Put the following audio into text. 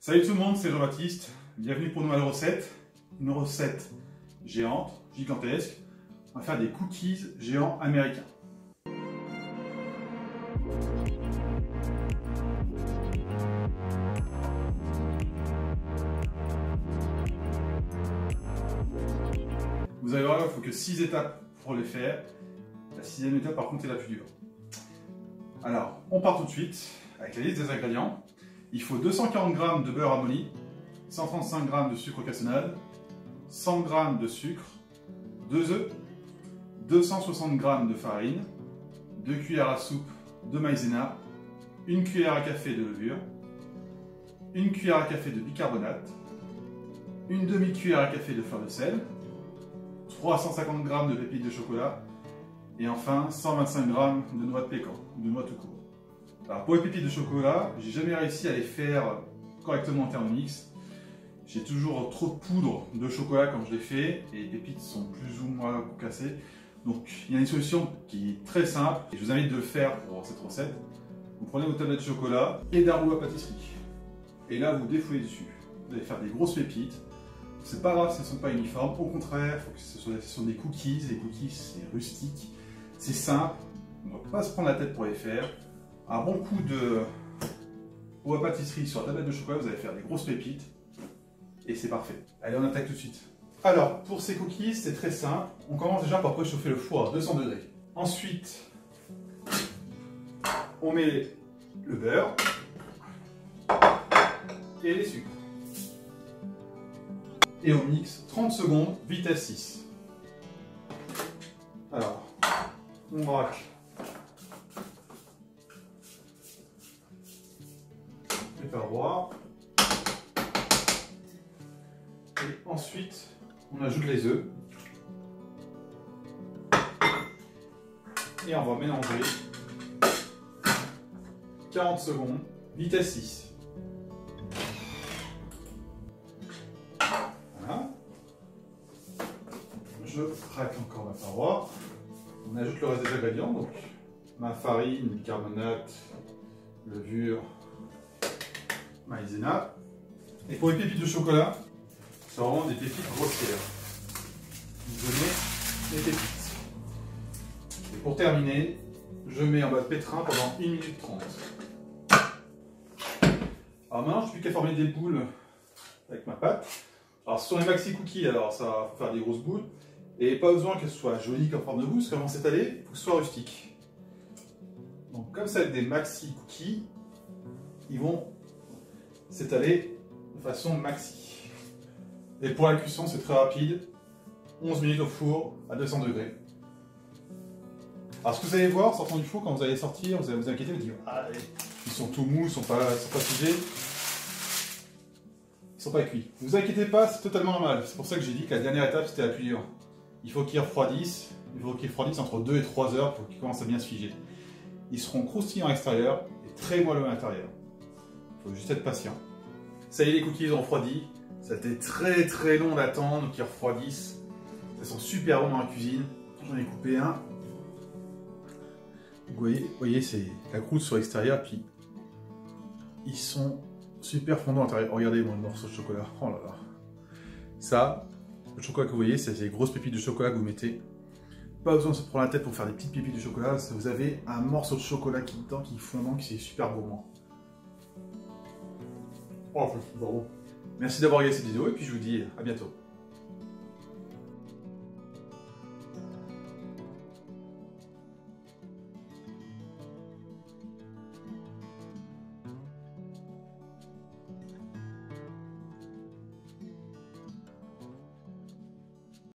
Salut tout le monde, c'est Jean-Baptiste. Bienvenue pour une nouvelle recette. Une recette géante, gigantesque. On va faire des cookies géants américains. Vous allez voir, il ne faut que 6 étapes pour les faire. La 6e étape, par contre, est la plus dure. Alors, on part tout de suite avec la liste des ingrédients. Il faut 240 g de beurre amolli, 135 g de sucre cassonade, 100 g de sucre, 2 œufs, 260 g de farine, 2 cuillères à soupe de maïzena, 1 cuillère à café de levure, 1 cuillère à café de bicarbonate, une demi-cuillère à café de fleur de sel, 350 g de pépites de chocolat et enfin 125 g de noix de pécan, de noix tout court. Alors pour les pépites de chocolat, j'ai jamais réussi à les faire correctement en Thermomix. J'ai toujours trop de poudre de chocolat quand je les fais et les pépites sont plus ou moins cassées. Donc il y a une solution qui est très simple et je vous invite de le faire pour cette recette. Vous prenez vos tablettes de chocolat et d'un rouleau à pâtisserie. Et là vous défoulez dessus. Vous allez faire des grosses pépites. C'est pas grave si elles ne sont pas uniformes. Au contraire, il faut que ce soit des cookies. Les cookies c'est rustique, c'est simple. On ne va pas se prendre la tête pour les faire. Un bon coup de rouleau à pâtisserie sur la tablette de chocolat, vous allez faire des grosses pépites et c'est parfait. Allez, on attaque tout de suite. Alors, pour ces cookies, c'est très simple. On commence déjà par préchauffer le four à 200 degrés. Ensuite, on met le beurre et les sucres. Et on mixe 30 secondes, vitesse 6. Alors, on braque les parois. Et ensuite, on ajoute les œufs. Et on va mélanger 40 secondes, vitesse 6. Voilà. Je craque encore ma paroi. On ajoute le reste des ingrédients, donc ma farine, bicarbonate, levure, maïzena. Et pour les pépites de chocolat, c'est vraiment des pépites grossières. Vous donnez les pépites. Et pour terminer, je mets en bas de pétrin pendant 1 minute 30. Alors maintenant, je n'ai plus qu'à former des boules avec ma pâte. Alors ce sont les maxi cookies, alors ça faut faire des grosses boules. Et pas besoin qu'elles soient jolies comme forme de boule, parce qu'elles vont s'étaler, il faut que ce soit rustique. Donc comme ça, avec des maxi cookies, ils vont s'étaler de façon maxi. Et pour la cuisson, c'est très rapide. 11 minutes au four à 200 degrés. Alors ce que vous allez voir, sortant du four, quand vous allez sortir, vous allez vous inquiéter, vous dire ah, ils sont tout mous, ils sont pas figés. Ils sont pas cuits. Ne vous inquiétez pas, c'est totalement normal. C'est pour ça que j'ai dit que la dernière étape, c'était la plus dure. Il faut qu'ils refroidissent. Il faut qu'ils refroidissent entre 2 et 3 heures pour qu'ils commencent à bien se figer. Ils seront croustillants à l'extérieur et très moelleux à l'intérieur. Il faut juste être patient. Ça y est, les cookies ont refroidi. Ça a été très très long d'attendre qu'ils refroidissent. Ils sont super bons dans la cuisine. J'en ai coupé un. Vous voyez c'est la croûte sur l'extérieur, puis ils sont super fondants à l'intérieur. Regardez mon morceau de chocolat. Oh là là. Ça, le chocolat que vous voyez, c'est les grosses pépites de chocolat que vous mettez. Pas besoin de se prendre la tête pour faire des petites pépites de chocolat. Vous avez un morceau de chocolat qui est fondant, qui est super gourmand. Oh, c'est super bon. Merci d'avoir regardé cette vidéo et puis je vous dis à bientôt.